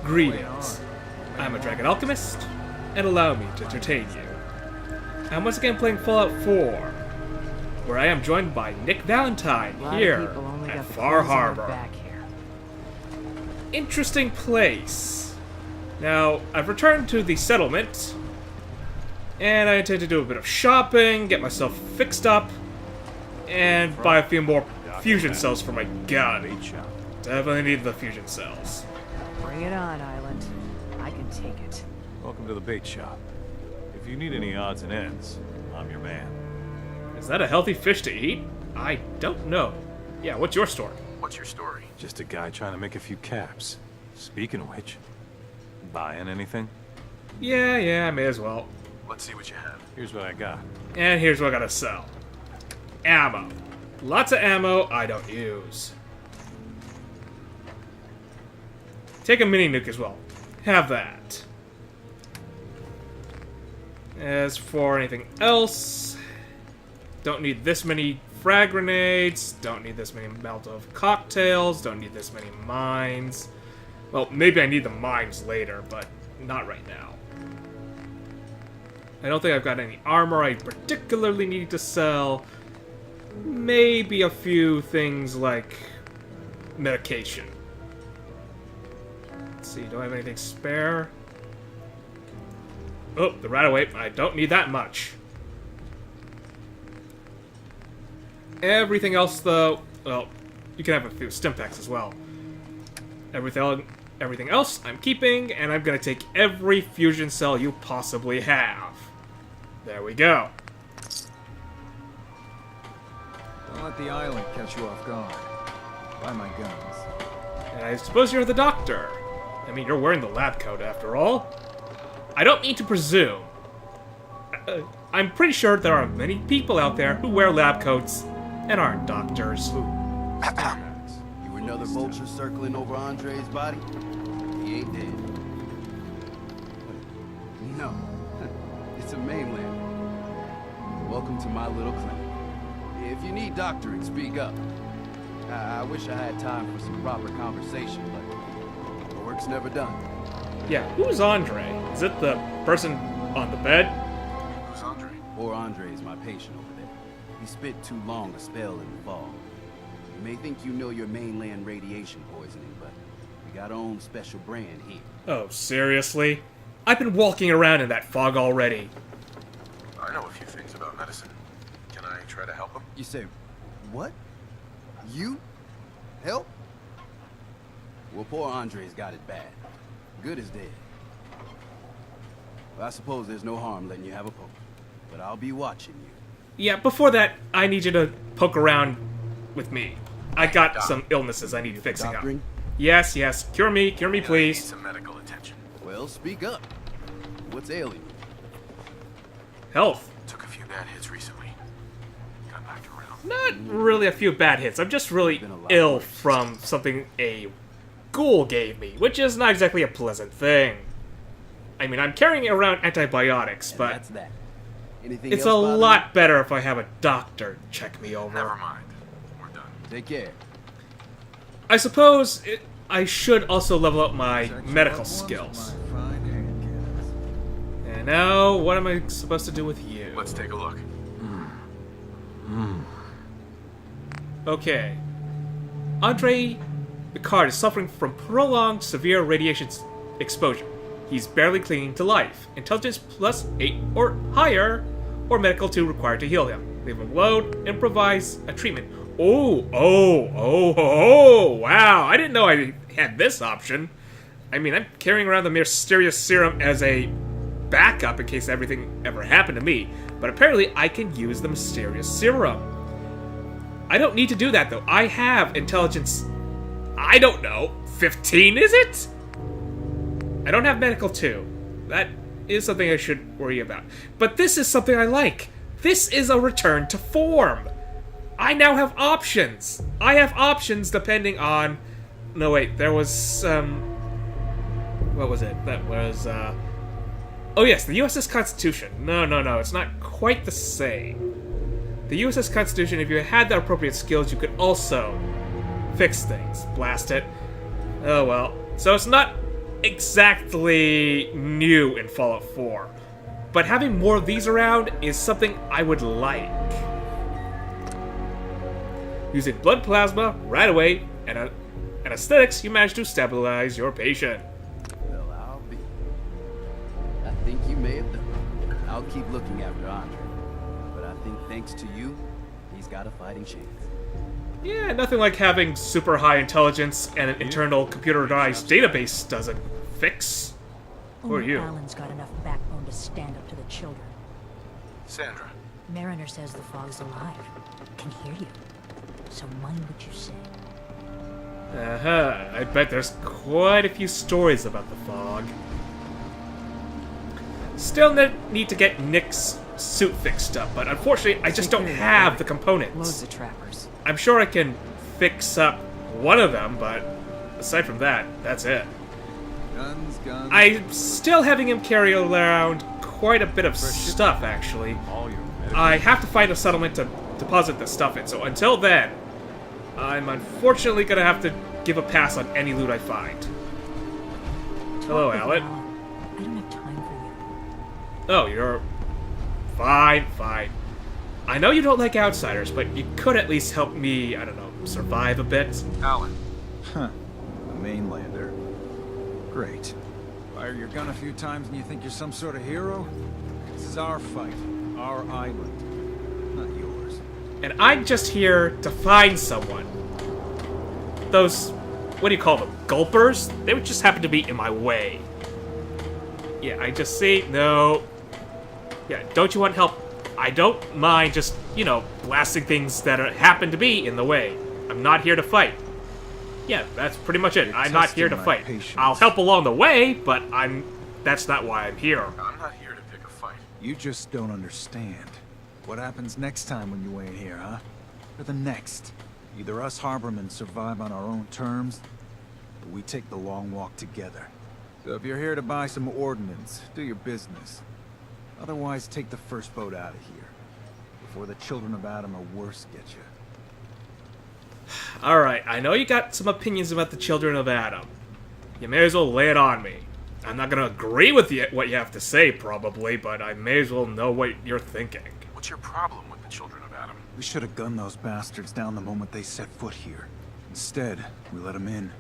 Greetings. I'm a dragon alchemist, and allow me to entertain you. I'm once again playing Fallout 4, where I am joined by Nick Valentine here at Far Harbor. Interesting place. Now, I've returned to the settlement, and I intend to do a bit of shopping, get myself fixed up, and buy a few more fusion cells for my gun. Definitely need the fusion cells. Bring it on, Island. I can take it. Welcome to the bait shop. If you need any odds and ends, I'm your man. Is that a healthy fish to eat? I don't know. Yeah, what's your story? What's your story? Just a guy trying to make a few caps. Speaking of which, buying anything? Yeah, I may as well. Let's see what you have. Here's what I got. And here's what I gotta sell. Ammo. Lots of ammo I don't use. Take a mini nuke as well. Have that. As for anything else, don't need this many frag grenades, don't need this many Molotov cocktails, don't need this many mines. Well, maybe I need the mines later, but not right now. I don't think I've got any armor I particularly need to sell. Maybe a few things like medication. Let's see, do I have anything spare? Oh, the Radaway. I don't need that much. Everything else, though, well, you can have a few Stimpaks as well. Everything else I'm keeping, and I'm gonna take every fusion cell you possibly have. There we go. Don't let the island catch you off guard. Buy my guns. And I suppose you're the doctor. I mean, you're wearing the lab coat after all. I don't mean to presume. I'm pretty sure there are many people out there who wear lab coats and aren't doctors. You were another vulture circling over Andre's body? He ain't dead. No, it's a mainland. Welcome to my little clinic. If you need doctoring, speak up. I wish I had time for some proper conversation, but the work's never done. Yeah, who's Andre? Is it the person on the bed? Who's Andre? Poor Andre is my patient over there. He spent too long a spell in the fog. You may think you know your mainland radiation poisoning, but we got our own special brand here. Oh, seriously? I've been walking around in that fog already. I know a few things about medicine. Can I try to help him? You say, what? You? Help? Well, poor Andre's got it bad. Good is dead. Well, I suppose there's no harm letting you have a poke, but I'll be watching you. Yeah, before that, I need you to poke around with me. I got some illnesses I need fixing up. Doctoring? Yes, cure me, Yeah, I need please. some medical attention. Well, speak up. What's ailing you? Health. Took a few bad hits recently. Got knocked around. Not really a few bad hits. I'm just really ill from something a ghoul gave me, which is not exactly a pleasant thing. I mean, I'm carrying around antibiotics, but That's that. Anything it's a else bothering lot better if I have a doctor check me over. Never mind. We're done. you? Take care. I suppose I should also level up my medical skills. My fine hand cannons. And now, what am I supposed to do with you? Let's take a look. Okay. Andre Picard is suffering from prolonged severe radiation exposure. He's barely clinging to life. Intelligence plus 8 or higher, or medical 2 required to heal him. Leave him alone, improvise a treatment. Oh, wow. I didn't know I had this option. I mean, I'm carrying around the mysterious serum as a backup in case everything ever happened to me. But apparently I can use the mysterious serum. I don't need to do that, though. I have intelligence, I don't know, 15, is it? I don't have medical 2. That is something I should worry about. But this is something I like. This is a return to form. I now have options. I have options depending on... No, wait, there was, what was it? That was, Oh yes, the USS Constitution. No, it's not quite the same. The USS Constitution, if you had the appropriate skills, you could also fix things. Blast it. Oh well. So it's not exactly new in Fallout 4, but having more of these around is something I would like. Using blood plasma right away and aesthetics, you manage to stabilize your patient. Well, I'll be. I think you may have done it. I'll keep looking after Andre. But I think thanks to you, he's got a fighting chance. Yeah, nothing like having super high intelligence and an internal computerized database doesn't fix. Who are Only you? Alan's got enough backbone to stand up to the children. Sandra. Mariner says the fog's alive. Can hear you. So mind what you say. I bet there's quite a few stories about the fog. Still need to get Nick's suit fixed up, but unfortunately I just don't have the components. Loads of trappers. I'm sure I can fix up one of them, but aside from that, that's it. Guns. I'm still having him carry around quite a bit of stuff, actually. All your I have to find a settlement to deposit this stuff in, so until then, I'm unfortunately gonna have to give a pass on any loot I find. Hello, Talk with Alan. Alan. I don't have time for you. Oh, you're... Fine. I know you don't like outsiders, but you could at least help me, I don't know, survive a bit. Alan. Huh. A mainlander. Great. Fire your gun a few times and you think you're some sort of hero? This is our fight. Our island. Not yours. And I'm just here to find someone. Those... what do you call them? Gulpers? They would just happen to be in my way. Yeah, I just see... No. Yeah, don't you want help? I don't mind just, you know, blasting things that happen to be in the way. I'm not here to fight. Yeah, that's pretty much it. You're I'm not here to testing my fight. patience. I'll help along the way, but that's not why I'm here. I'm not here to pick a fight. You just don't understand. What happens next time when you ain't here, huh? Or the next? Either us Harbormen survive on our own terms, or we take the long walk together. So if you're here to buy some ordnance, do your business. Otherwise, take the first boat out of here, before the children of Adam or worse get you. Alright, I know you got some opinions about the children of Adam. You may as well lay it on me. I'm not gonna agree with what you have to say, probably, but I may as well know what you're thinking. What's your problem with the children of Adam? We should have gunned those bastards down the moment they set foot here. Instead, we let them in.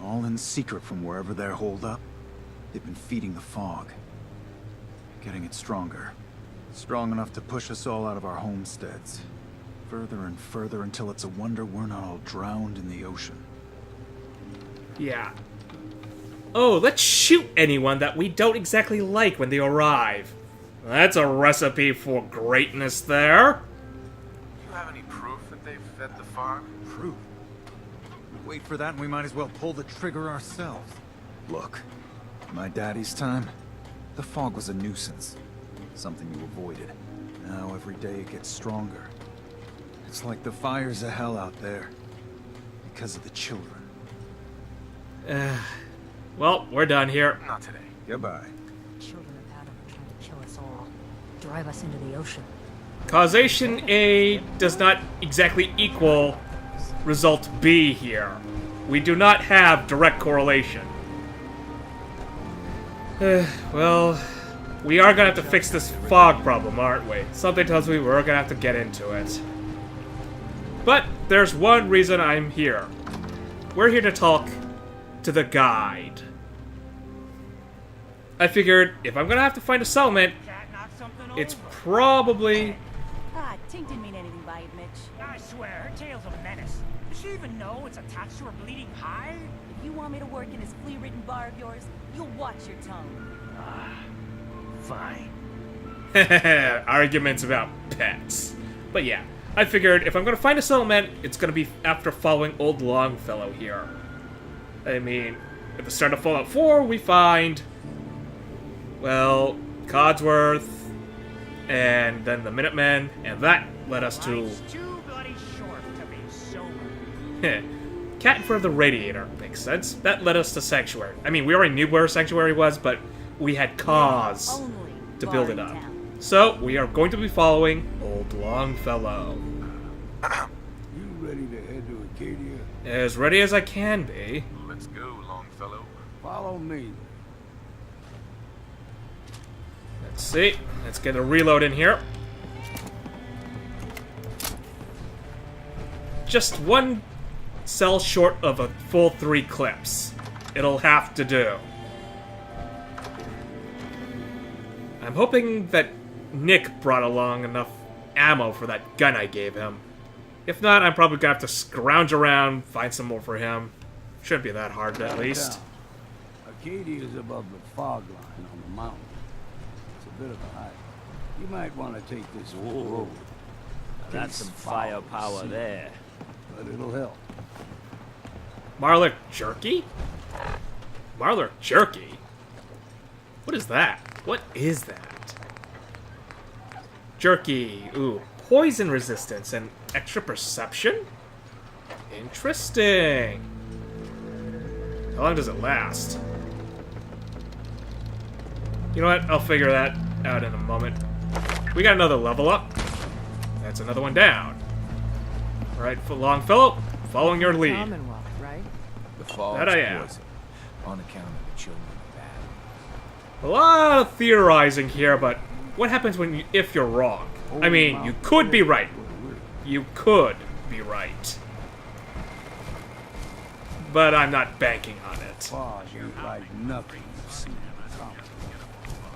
All in secret from wherever they're holed up. They've been feeding the fog. Getting it stronger. Strong enough to push us all out of our homesteads. Further and further until it's a wonder we're not all drowned in the ocean. Yeah. Oh, let's shoot anyone that we don't exactly like when they arrive. That's a recipe for greatness there. Do you have any proof that they've fed the fog? Proof? We wait for that and we might as well pull the trigger ourselves. Look, in my daddy's time, the fog was a nuisance. Something you avoided. Now every day it gets stronger. It's like the fires of hell out there. Because of the children. Well, we're done here. Not today. Goodbye. Children of Adam are trying to kill us all. Drive us into the ocean. Causation A does not exactly equal result B here. We do not have direct correlation. Well, we are gonna have to fix this fog problem, aren't we? Something tells me we're gonna have to get into it. But there's one reason I'm here. We're here to talk to the guide. I figured if I'm gonna have to find a settlement, it's probably... Ah, Tink didn't mean anything by it, Mitch. I swear, her tail's a menace. Does she even know it's attached to her bleeding hide? If you want me to work in this flea-ridden bar of yours, you'll watch your tongue. Fine. Arguments about pets. But yeah, I figured if I'm gonna find a settlement, it's gonna be after following old Longfellow here. I mean, at the start of Fallout 4, we find... well, Codsworth, and then the Minutemen, and that led us to... Life's too bloody short to be sober. Cat in front of the radiator. Makes sense. That led us to Sanctuary. I mean, we already knew where Sanctuary was, but we had cause Only to bar build in it up. town. So, we are going to be following old Longfellow. You ready to head to Acadia? As ready as I can be. Let's go, Longfellow. Follow me. Let's see. Let's get a reload in here. Just one cell short of a full 3 clips. It'll have to do. I'm hoping that Nick brought along enough ammo for that gun I gave him. If not, I'm probably gonna have to scrounge around, find some more for him. Shouldn't be that hard, at least. Arcadia is above the fog line on the mountain. It's a bit of a hike. You might want to take this road. That's some firepower there. But it'll help. Marler jerky? Marler jerky? What is that? What is that? Jerky. Ooh. Poison resistance and extra perception? Interesting. How long does it last? You know what? I'll figure that out in a moment. We got another level up. That's another one down. Alright, Longfellow, following your lead. Commonwealth, right? The fog's That I am. poison, on account of the children of battle. A lot of theorizing here, but what happens when if you're wrong? I mean, you could be right. You could be right. But I'm not banking on it. Fog ain't like nothing you've seen in the comics.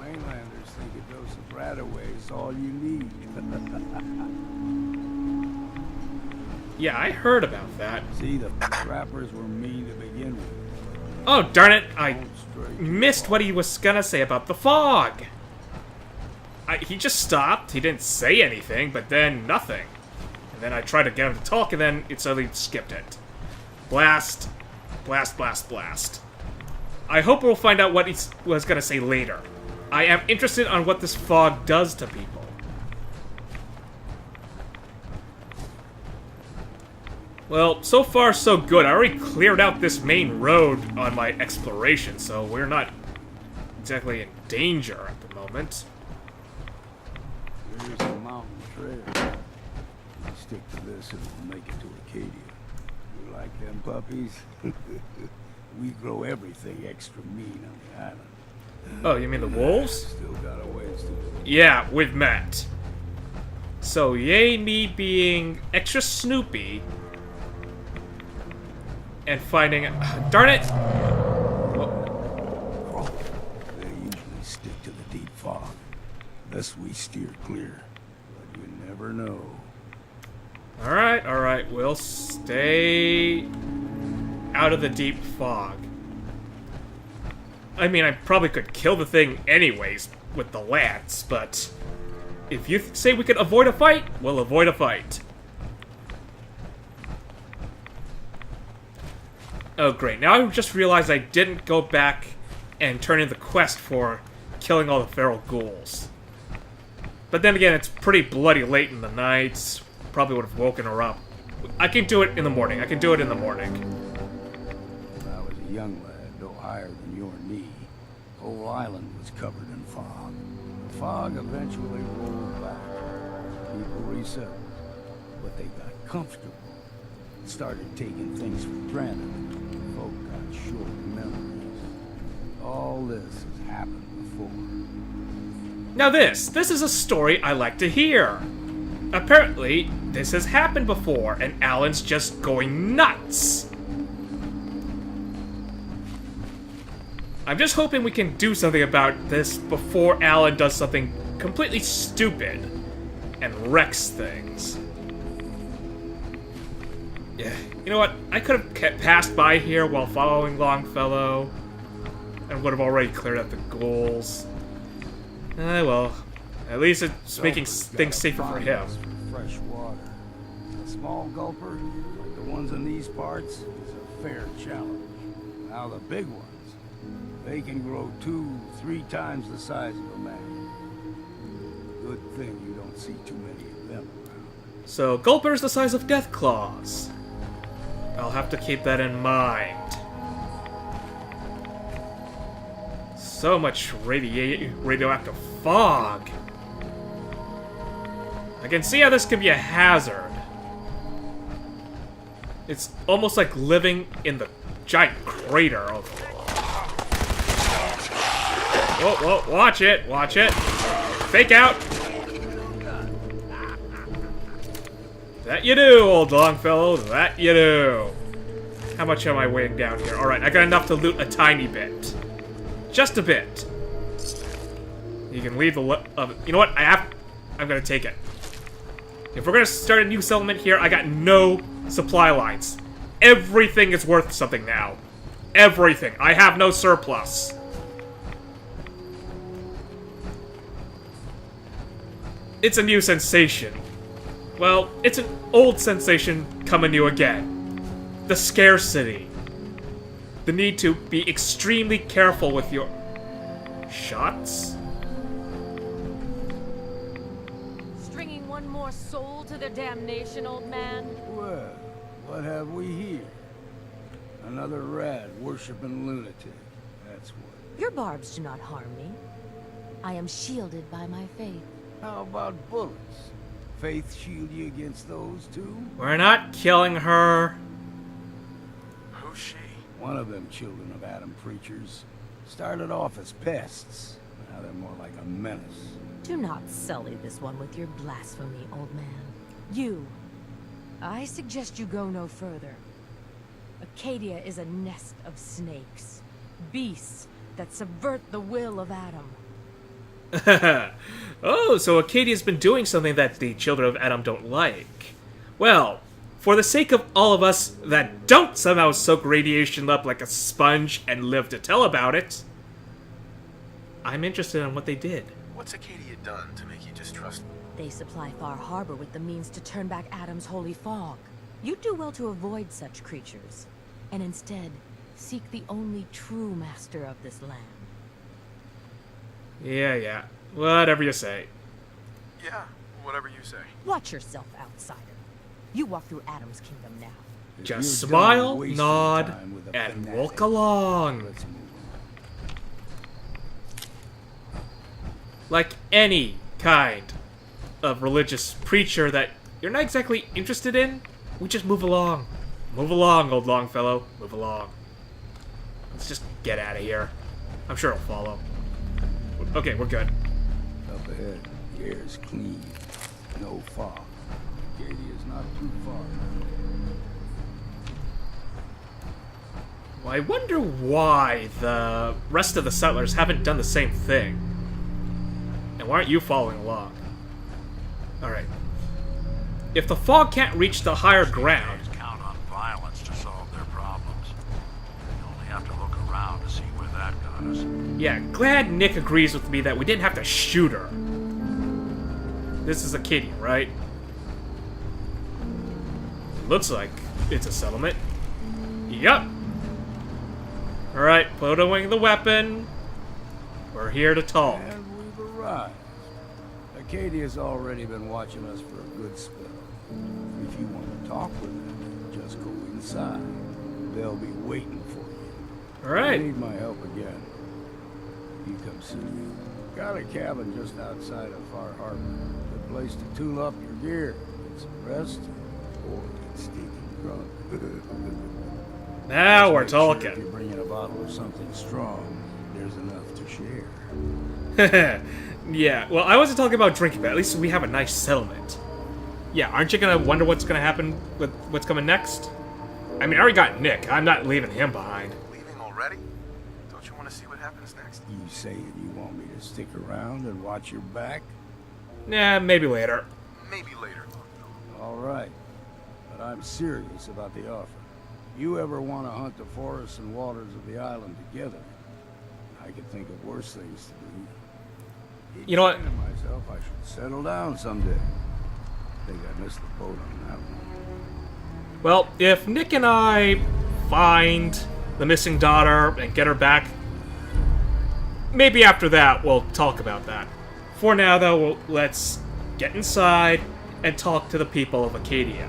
Mainlanders think a dose of Radaway is all you need. Yeah, I heard about that. See, the trappers were mean to begin with. Oh, darn it! I missed what he was gonna say about the fog. He just stopped. He didn't say anything, but then nothing. And then I tried to get him to talk, and then it suddenly skipped it. Blast. Blast, blast, blast. I hope we'll find out what he was gonna say later. I am interested on what this fog does to people. Well, so far so good. I already cleared out this main road on my exploration, so we're not exactly in danger at the moment. Here's the mountain trail. You stick to this and we'll make it to Arcadia. You like them puppies? We grow everything extra mean on the island. Oh, you mean the wolves? Still got a ways to go. Yeah, we've met. So, yay me being extra snoopy and finding... darn it! They usually stick to the deep fog. Thus we steer clear. But you never know. Alright, we'll stay out of the deep fog. I mean, I probably could kill the thing anyways with the lance, but if you say we could avoid a fight, we'll avoid a fight. Oh great, now I just realized I didn't go back and turn in the quest for killing all the feral ghouls. But then again, it's pretty bloody late in the night. Probably would have woken her up. I can do it in the morning. I can do it in the morning. When I was a young lad, no higher than your knee, whole island was covered in fog. The fog eventually rolled back. People resettled, but they got comfortable. Started taking things for granted. Folk got short memories. All this has happened before. Now this is a story I like to hear. Apparently, this has happened before, and Alan's just going nuts. I'm just hoping we can do something about this before Alan does something completely stupid and wrecks things. Yeah, you know what? I could have passed by here while following Longfellow and would have already cleared out the ghouls. Well, at least it's making things safer for him. Fresh water. A small gulper, like the ones in these parts, is a fair challenge. Now the big ones, they can grow 2-3 times the size of a man. Good thing you don't see too many of them around. So, gulpers the size of death claws. I'll have to keep that in mind. So much radioactive fog. I can see how this can be a hazard. It's almost like living in the giant crater of Whoa, whoa, watch it, watch it. Fake out. That you do, old Longfellow, that you do. How much am I weighing down here? Alright, I got enough to loot a tiny bit. Just a bit. You can leave the you know what? I'm gonna take it. If we're gonna start a new settlement here, I got no supply lines. Everything is worth something now. Everything. I have no surplus. It's a new sensation. Well, it's an old sensation coming new again. The scarcity. The need to be extremely careful with your shots. Stringing one more soul to their damnation, old man? Well, what have we here? Another rat-worshipping lunatic. That's what. Your barbs do not harm me. I am shielded by my faith. How about bullets? Faith shield you against those too? We're not killing her. Who's she? One of them children of Adam preachers. Started off as pests. Now they're more like a menace. Do not sully this one with your blasphemy, old man. You. I suggest you go no further. Acadia is a nest of snakes. Beasts that subvert the will of Adam. Oh, so Acadia's been doing something that the children of Adam don't like. Well, for the sake of all of us that don't somehow soak radiation up like a sponge and live to tell about it, I'm interested in what they did. What's Acadia done to make you distrust? They supply Far Harbor with the means to turn back Adam's holy fog. You do well to avoid such creatures, and instead seek the only true master of this land. Yeah. Whatever you say. Yeah, whatever you say. Watch yourself, outsider. You walk through Adam's kingdom now. If Just you're smile, done wasting nod, time with a and fanatic, walk along. let's move on. Like any kind of religious preacher that you're not exactly interested in, we just move along. Move along, old Longfellow. Move along. Let's just get out of here. I'm sure it'll follow. Okay, we're good. Up ahead, the air's clean. No fog. Acadia's not too far. Well, I wonder why the rest of the settlers haven't done the same thing. And why aren't you following along? Alright. If the fog can't reach the higher ground... count on violence to solve their problems. You only have to look around to see where that got us. Yeah, glad Nick agrees with me that we didn't have to shoot her. This is Acadia, right? Looks like it's a settlement. Yup. Alright, put away the weapon. We're here to talk. And we've arrived. Acadia's already been watching us for a good spell. If you want to talk with them, just go inside. They'll be waiting for you. Alright. If you need my help again, you come see me. Got a cabin just outside of Far Harbor. Good place to tool up your gear, get some rest, or get stinking drunk. Now Just we're make sure talking. if you're bringing a bottle of something strong, there's enough to share. Yeah, well, I wasn't talking about drinking, but at least we have a nice settlement. Yeah, aren't you gonna wonder what's gonna happen with what's coming next? I mean, I already got Nick. I'm not leaving him behind. Leaving already? Don't you want to see what happens next? You saying you want me to stick around and watch your back? Nah, maybe later. Maybe later. All right. But I'm serious about the offer. You ever want to hunt the forests and waters of the island together? I could think of worse things to do. You know what? Saying to myself, I should settle down someday. Think I missed the boat on that one. Well, if Nick and I find the missing daughter and get her back, maybe after that we'll talk about that. For now, though, let's get inside and talk to the people of Acadia.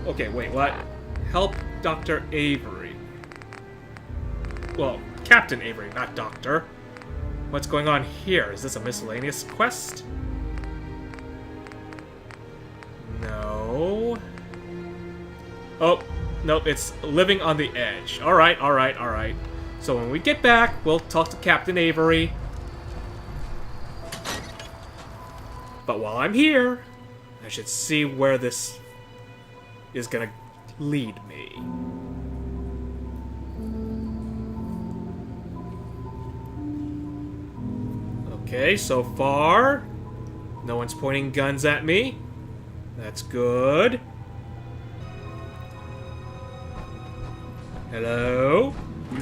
Okay, wait, what? Help Dr. Avery. Well, Captain Avery, not Doctor. What's going on here? Is this a miscellaneous quest? No. Oh, nope, it's living on the edge. Alright. So when we get back, we'll talk to Captain Avery. But while I'm here, I should see where this is gonna lead me. Okay, so far, no one's pointing guns at me. That's good. Hello?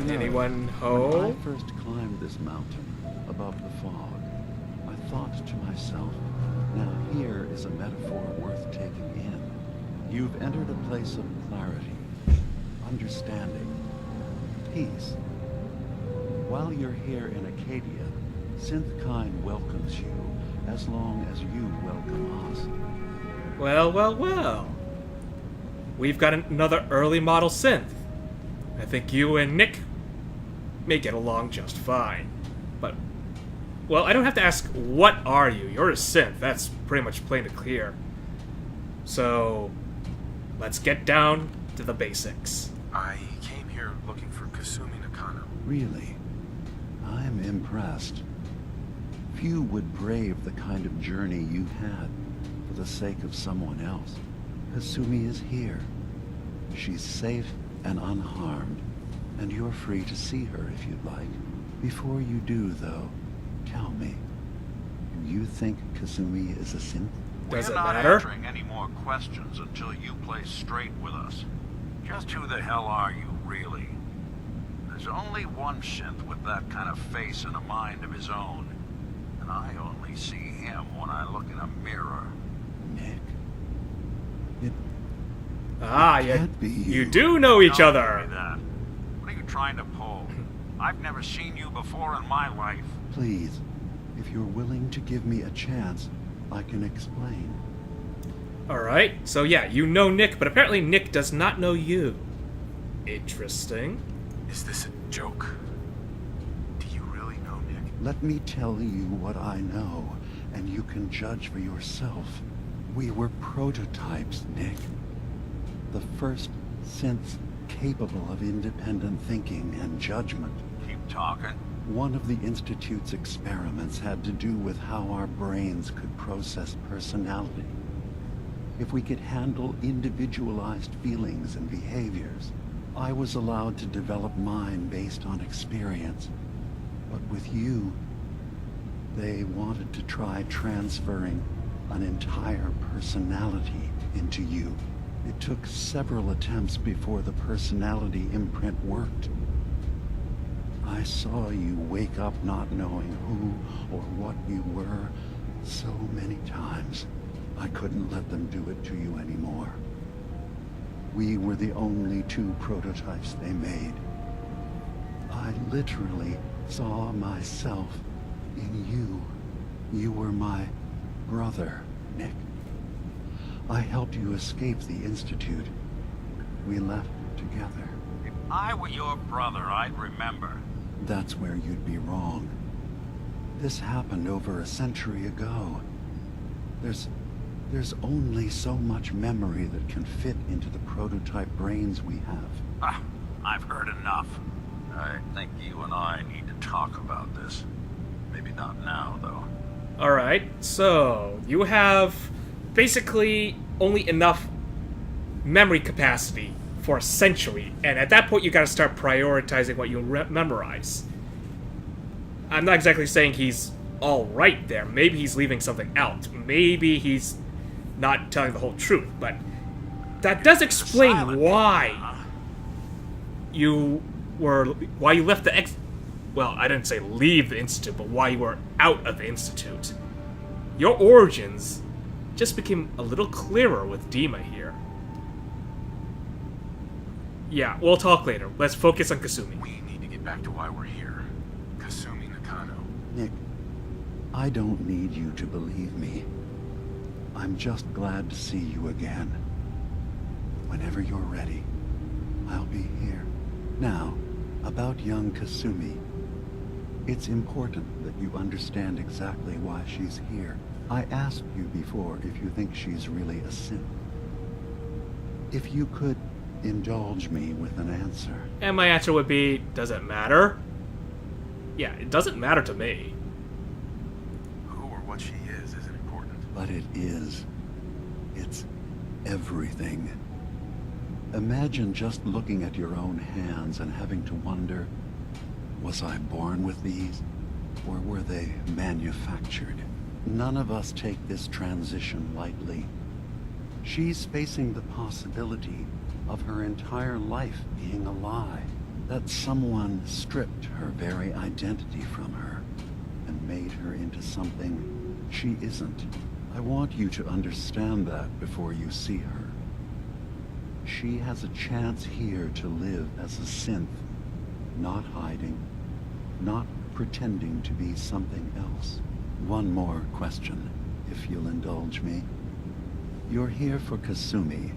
Anyone home? When I first climbed this mountain above the fog, I thought to myself, now here is a metaphor worth taking in. You've entered a place of clarity, understanding, peace. While you're here in Acadia, Synthkind welcomes you as long as you welcome us. Well, well, well. We've got another early model synth. I think you and Nick may get along just fine. But, well, I don't have to ask, what are you? You're a synth. That's pretty much plain and clear. So, let's get down to the basics. I came here looking for Kasumi Nakano. Really? I'm impressed. Few would brave the kind of journey you've had for the sake of someone else. Kasumi is here. She's safe and unharmed, and you're free to see her if you'd like. Before you do, though, tell me, do you think Kasumi is a synth? Does it We're not matter? answering any more questions until you play straight with us. Just who the hell are you, really? There's only one synth with that kind of face and a mind of his own. And I only see him when I look in a mirror. Nick. Ah, Can't be you do know each Don't other. worry that. What are you trying to pull? I've never seen you before in my life. Please, if you're willing to give me a chance, I can explain. Alright, so yeah, you know Nick, but apparently Nick does not know you. Interesting. Is this a joke? Do you really know Nick? Let me tell you what I know, and you can judge for yourself. We were prototypes, Nick. The first synths capable of independent thinking and judgment. Keep talking. One of the Institute's experiments had to do with how our brains could process personality. If we could handle individualized feelings and behaviors, I was allowed to develop mine based on experience. But with you, they wanted to try transferring an entire personality into you. It took several attempts before the personality imprint worked. I saw you wake up not knowing who or what you were so many times. I couldn't let them do it to you anymore. We were the only two prototypes they made. I literally saw myself in you. You were my brother, Nick. I helped you escape the Institute. We left together. If I were your brother, I'd remember. That's where you'd be wrong. This happened over a century ago. There's only so much memory that can fit into the prototype brains we have. Ah, I've heard enough. I think you and I need to talk about this. Maybe not now, though. Alright, so you have basically only enough memory capacity for a century, and at that point you gotta start prioritizing what you memorize. I'm not exactly saying he's alright there. Maybe he's leaving something out. Maybe he's not telling the whole truth, but that does explain why you left the well, I didn't say leave the Institute, but why you were out of the Institute. Your origins just became a little clearer with Dima here. Yeah, we'll talk later. Let's focus on Kasumi. We need to get back to why we're here. Kasumi Nakano. Nick, I don't need you to believe me. I'm just glad to see you again. Whenever you're ready, I'll be here. Now, about young Kasumi. It's important that you understand exactly why she's here. I asked you before if you think she's really a synth. If you could Indulge me with an answer. And my answer would be, does it matter? Yeah, it doesn't matter to me. Who or what she is isn't important. But it is. It's everything. Imagine just looking at your own hands and having to wonder, was I born with these? Or were they manufactured? None of us take this transition lightly. She's facing the possibility of her entire life being a lie. That someone stripped her very identity from her and made her into something she isn't. I want you to understand that before you see her. She has a chance here to live as a synth, not hiding, not pretending to be something else. One more question, if you'll indulge me. You're here for Kasumi,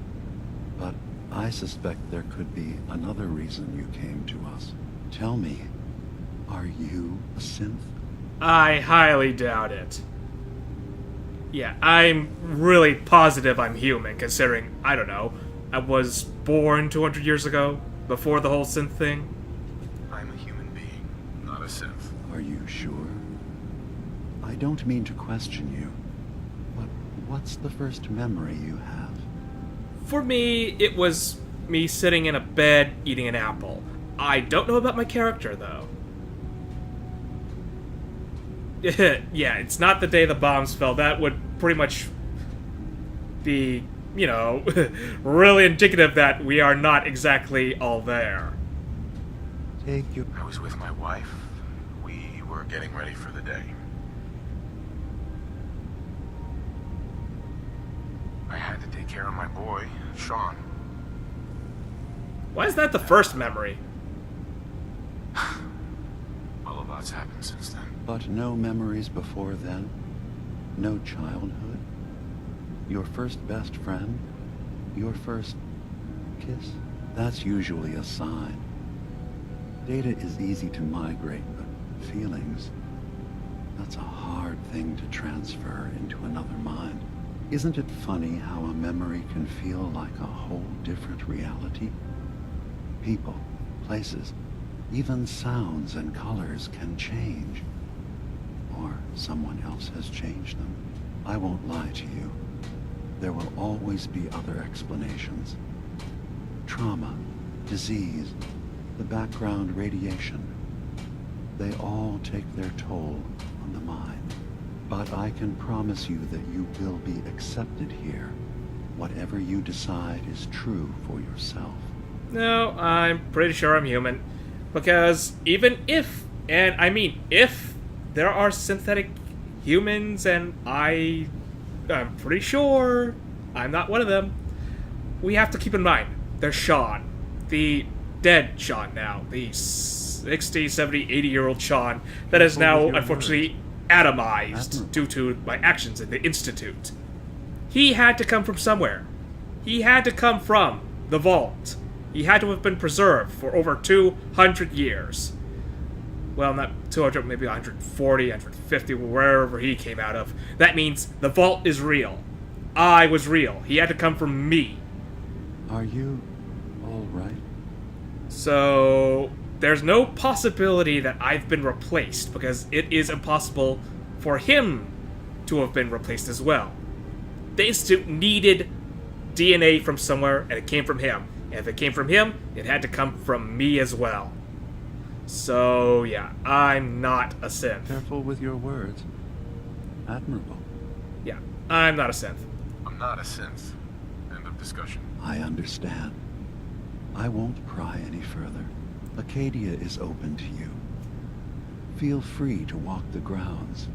but I suspect there could be another reason you came to us. Tell me, are you a synth? I highly doubt it. Yeah, I'm really positive I'm human, considering, I don't know, I was born 200 years ago, before the whole synth thing. I'm a human being, not a synth. Are you sure? I don't mean to question you, but what's the first memory you have? For me, it was me sitting in a bed eating an apple. I don't know about my character, though. Yeah, it's not the day the bombs fell. That would pretty much be, you know, really indicative that we are not exactly all there. I was with my wife. We were getting ready for the day. I had to take care of my boy, Sean. Why is that the first memory? Well, a lot's happened since then. But no memories before then? No childhood? Your first best friend? Your first kiss? That's usually a sign. Data is easy to migrate, but feelings, that's a hard thing to transfer into another mind. Isn't it funny how a memory can feel like a whole different reality? People, places, even sounds and colors can change. Or someone else has changed them. I won't lie to you. There will always be other explanations. Trauma, disease, the background radiation. They all take their toll on the mind. But I can promise you that you will be accepted here. Whatever you decide is true for yourself. No, I'm pretty sure I'm human. Because even if, and I mean if, there are synthetic humans and I'm pretty sure I'm not one of them, we have to keep in mind, there's Sean. The dead Sean now. The 60, 70, 80-year-old Sean that is now, unfortunately, atomized due to my actions in the Institute. He had to come from somewhere. He had to come from the vault. He had to have been preserved for over 200 years. Well, not 200, maybe 140, 150, wherever he came out of. That means the vault is real. I was real. He had to come from me. Are you all right? So, there's no possibility that I've been replaced, because it is impossible for him to have been replaced as well. The Institute needed DNA from somewhere, and it came from him. And if it came from him, it had to come from me as well. So, yeah, I'm not a synth. Careful with your words. Admirable. Yeah, I'm not a synth. I'm not a synth. End of discussion. I understand. I won't pry any further. Acadia is open to you. Feel free to walk the grounds.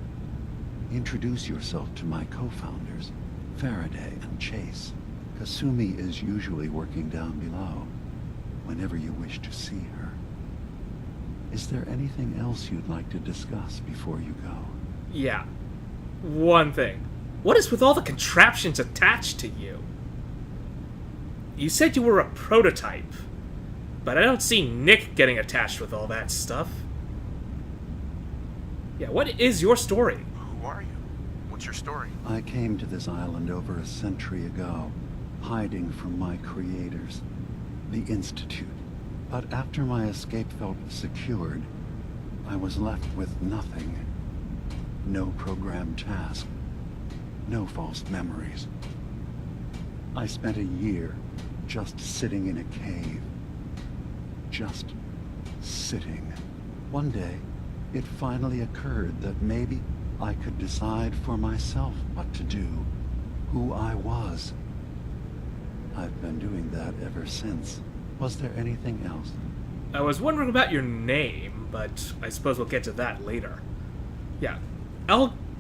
Introduce yourself to my co-founders, Faraday and Chase. Kasumi is usually working down below, whenever you wish to see her. Is there anything else you'd like to discuss before you go? Yeah. One thing. What is with all the contraptions attached to you? You said you were a prototype, but I don't see Nick getting attached with all that stuff. Yeah, what is your story? Who are you? What's your story? I came to this island over a century ago, hiding from my creators. the Institute. But after my escape felt secured, I was left with nothing. No programmed task. No false memories. I spent a year just sitting in a cave. Just sitting. One day, it finally occurred that maybe I could decide for myself what to do, who I was. I've been doing that ever since. Was there anything else? I was wondering about your name, but I suppose we'll get to that later. Yeah,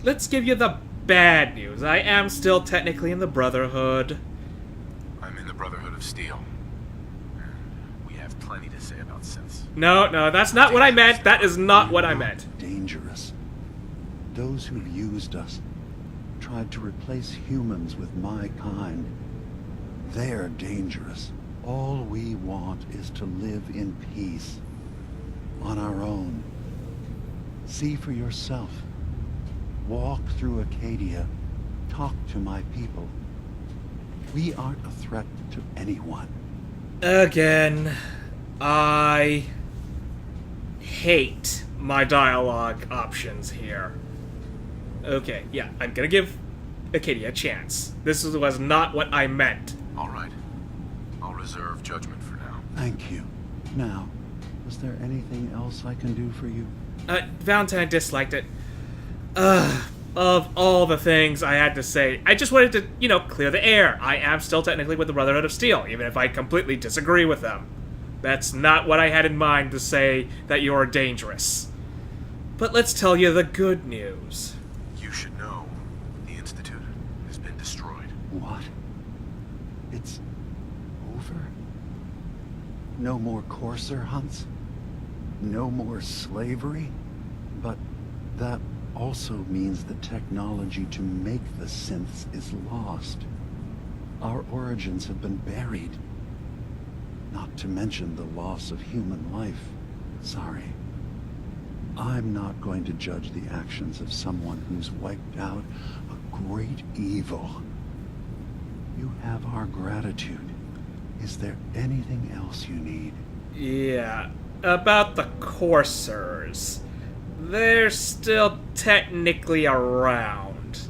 let's give you the bad news. I am still technically in the Brotherhood. I'm in the Brotherhood of Steel. We have plenty to say about synths. No, that's not what I meant. That is not what I meant. Dangerous. Those who've used us, tried to replace humans with my kind, they're dangerous. All we want is to live in peace. On our own. See for yourself. Walk through Acadia. Talk to my people. We aren't a threat to anyone. Again, I hate my dialogue options here. Okay, yeah, I'm gonna give Acadia a chance. This was not what I meant. All right. I'll reserve judgment for now. Thank you. Now, is there anything else I can do for you? Valentine disliked it. Of all the things I had to say, I just wanted to, clear the air. I am still technically with the Brotherhood of Steel, even if I completely disagree with them. That's not what I had in mind to say that you're dangerous. But let's tell you the good news. You should know the Institute has been destroyed. What? It's over? No more courser hunts? No more slavery? But that also means the technology to make the synths is lost. Our origins have been buried. Not to mention the loss of human life. Sorry. I'm not going to judge the actions of someone who's wiped out a great evil. You have our gratitude. Is there anything else you need? Yeah, about the coursers. They're still technically around,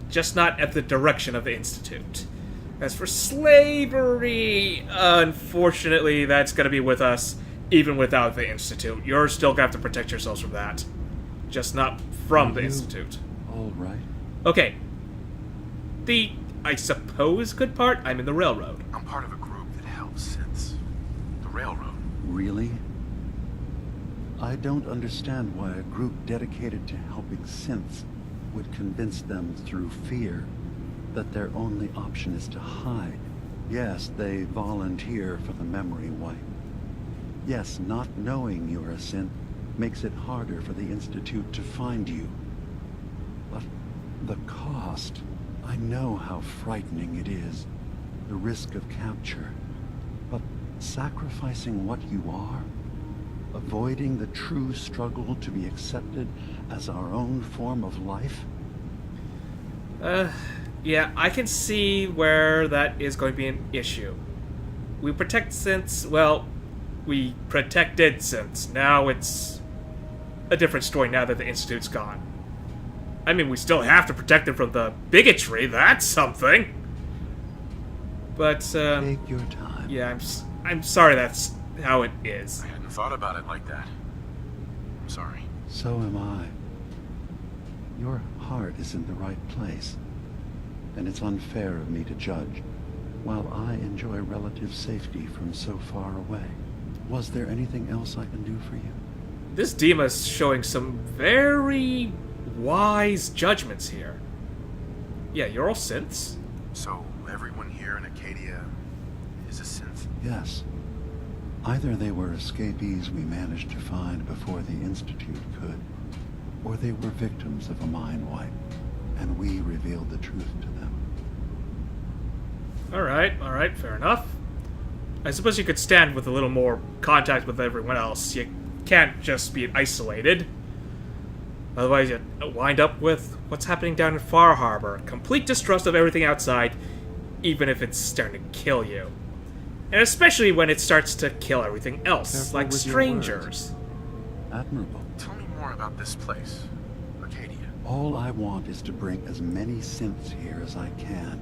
just not at the direction of the Institute. As for slavery, unfortunately, that's going to be with us even without the Institute. You're still going to have to protect yourselves from that, just not from the Institute. All right. Okay. The, I suppose, good part, I'm in the Railroad. I'm part of a group that helps synths. The Railroad. Really? I don't understand why a group dedicated to helping synths would convince them through fear that their only option is to hide. Yes, they volunteer for the memory wipe. Yes, not knowing you're a synth makes it harder for the Institute to find you. But the cost, I know how frightening it is. The risk of capture. But sacrificing what you are, avoiding the true struggle to be accepted as our own form of life? Yeah, I can see where that is going to be an issue. We protect synths, well, we protected synths. Now it's a different story now that the Institute's gone. I mean, we still have to protect them from the bigotry, that's something. But, take your time. Yeah, I'm sorry that's how it is. I hadn't thought about it like that. I'm sorry. So am I. Your heart is in the right place. And it's unfair of me to judge, while I enjoy relative safety from so far away. Was there anything else I can do for you? This Dima's showing some very wise judgments here. Yeah, you're all synths. So everyone here in Acadia is a synth? Yes. Either they were escapees we managed to find before the Institute could, or they were victims of a mind wipe, and we revealed the truth to them. Alright, fair enough. I suppose you could stand with a little more contact with everyone else. You can't just be isolated. Otherwise you wind up with what's happening down in Far Harbor. Complete distrust of everything outside, even if it's starting to kill you. And especially when it starts to kill everything else, Careful like with your strangers. Admirable. Tell me more about this place, Arcadia. All I want is to bring as many synths here as I can,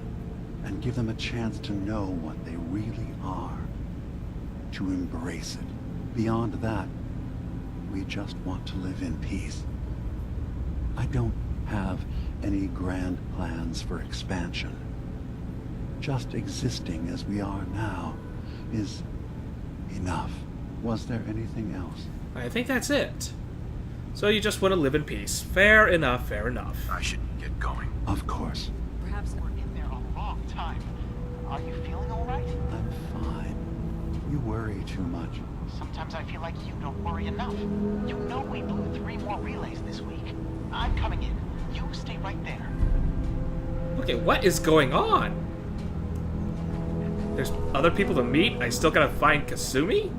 and give them a chance to know what they really are. To embrace it. Beyond that, we just want to live in peace. I don't have any grand plans for expansion. Just existing as we are now is enough. Was there anything else? I think that's it. So you just want to live in peace. Fair enough, fair enough. I should get going. Of course. Perhaps we're in there a long time. Are you feeling all right? I'm fine. You worry too much. Sometimes I feel like you don't worry enough. You know we blew 3 more relays this week. I'm coming in. You stay right there. Okay, what is going on? There's other people to meet? I still gotta find Kasumi?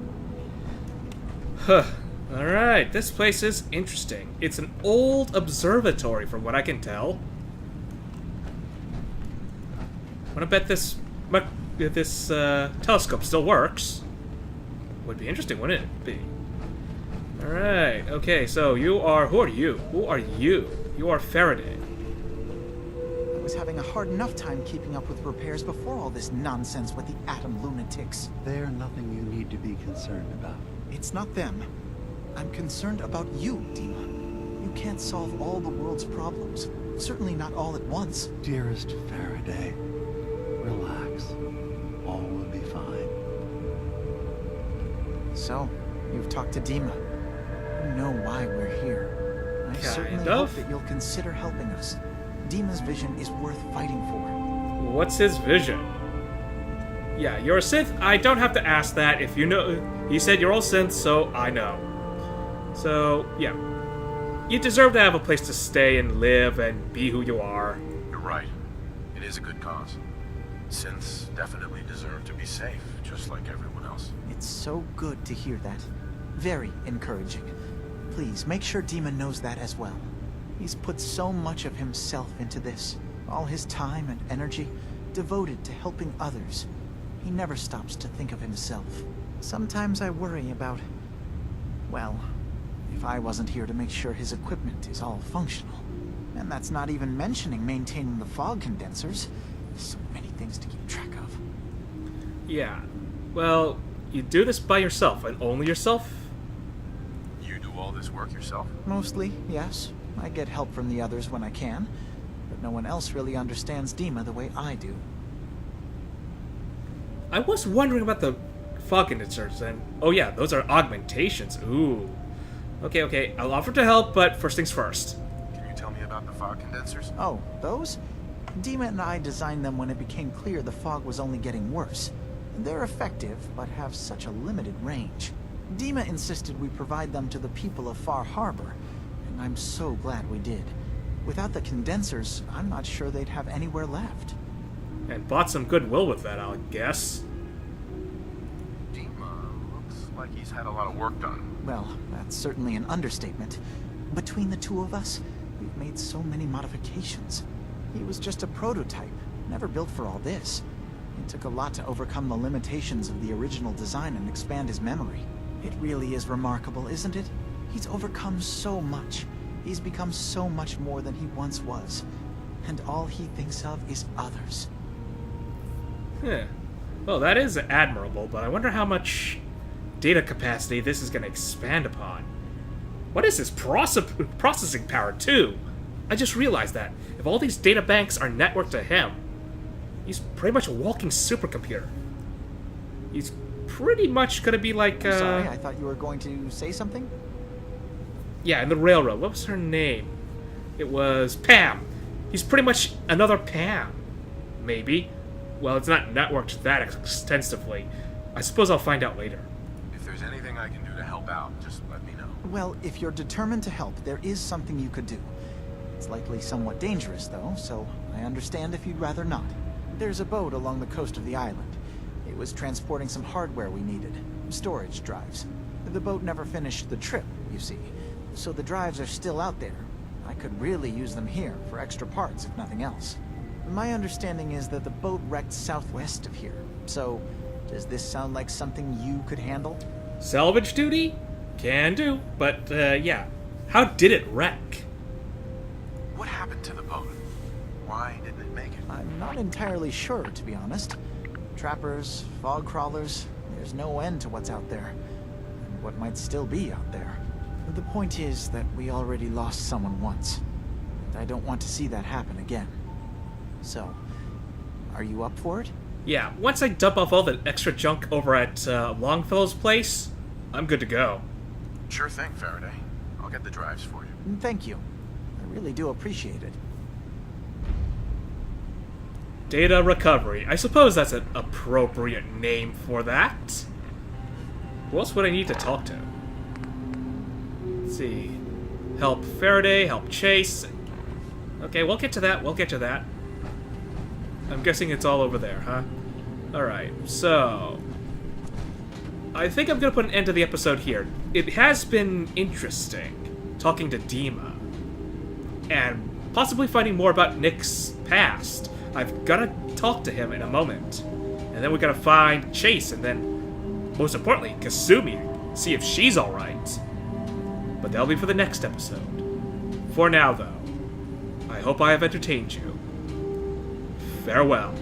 Huh. Alright, this place is interesting. It's an old observatory from what I can tell. I wanna bet this telescope still works. Would be interesting, wouldn't it be? Alright, okay, so you are... Who are you? Who are you? You are Faraday. I was having a hard enough time keeping up with repairs before all this nonsense with the atom lunatics. They're nothing you need to be concerned about. It's not them. I'm concerned about you, Dima. You can't solve all the world's problems. Certainly not all at once. Dearest Faraday, relax. All will be fine. So, you've talked to Dima. You know why we're here. I certainly hope that you'll consider helping us. Dima's vision is worth fighting for. What's his vision? Yeah, you're a synth. I don't have to ask that. If you know... He said you're all synths, so I know. So, yeah. You deserve to have a place to stay and live and be who you are. You're right. It is a good cause. Synths definitely deserve to be safe, just like everyone else. It's so good to hear that. Very encouraging. Please, make sure Dima knows that as well. He's put so much of himself into this. All his time and energy devoted to helping others. He never stops to think of himself. Sometimes I worry about... well, if I wasn't here to make sure his equipment is all functional. And that's not even mentioning maintaining the fog condensers. So many things to keep track of. Yeah. Well, you do this by yourself, and only yourself? You do all this work yourself? Mostly, yes. I get help from the others when I can. But no one else really understands Dima the way I do. I was wondering about the fog condensers, and... oh yeah, those are augmentations. Ooh. Okay, I'll offer to help, but first things first. Can you tell me about the fog condensers? Oh, those? Dima and I designed them when it became clear the fog was only getting worse. They're effective, but have such a limited range. Dima insisted we provide them to the people of Far Harbor, and I'm so glad we did. Without the condensers, I'm not sure they'd have anywhere left. And bought some goodwill with that, I'll guess. Dima looks like he's had a lot of work done. Well, that's certainly an understatement. Between the two of us, we've made so many modifications. He was just a prototype, never built for all this. It took a lot to overcome the limitations of the original design and expand his memory. It really is remarkable, isn't it? He's overcome so much. He's become so much more than he once was. And all he thinks of is others. Well, that is admirable, but I wonder how much data capacity this is going to expand upon. What is his processing power, too? I just realized that. If all these data banks are networked to him, he's pretty much a walking supercomputer. He's pretty much going to be like... Sorry, I thought you were going to say something? Yeah, in the railroad. What was her name? It was Pam. He's pretty much another Pam. Maybe. Well, it's not networked that extensively. I suppose I'll find out later. If there's anything I can do to help out, just let me know. Well, if you're determined to help, there is something you could do. It's likely somewhat dangerous, though, so I understand if you'd rather not. There's a boat along the coast of the island. It was transporting some hardware we needed. Storage drives. The boat never finished the trip, you see. So the drives are still out there. I could really use them here for extra parts, if nothing else. My understanding is that the boat wrecked southwest of here. So, Does this sound like something you could handle? Salvage duty? Can do, but, yeah. How did it wreck? What happened to the boat? Why didn't it make it? I'm not entirely sure, to be honest. Trappers, fog crawlers, there's no end to what's out there. And what might still be out there. The point is that we already lost someone once. And I don't want to see that happen again. So, are you up for it? Yeah, once I dump off all the extra junk over at Longfellow's place, I'm good to go. Sure thing, Faraday. I'll get the drives for you. Thank you. I really do appreciate it. Data recovery. I suppose that's an appropriate name for that. Who else would I need to talk to? Let's see. Help Faraday, help Chase. Okay, we'll get to that. I'm guessing it's all over there, huh? Alright, so... I think I'm gonna put an end to the episode here. It has been interesting talking to Dima. And possibly finding more about Nick's past. I've gotta talk to him in a moment. And then we gotta find Chase, and then, most importantly, Kasumi. See if she's alright. But that'll be for the next episode. For now, though, I hope I have entertained you. Farewell.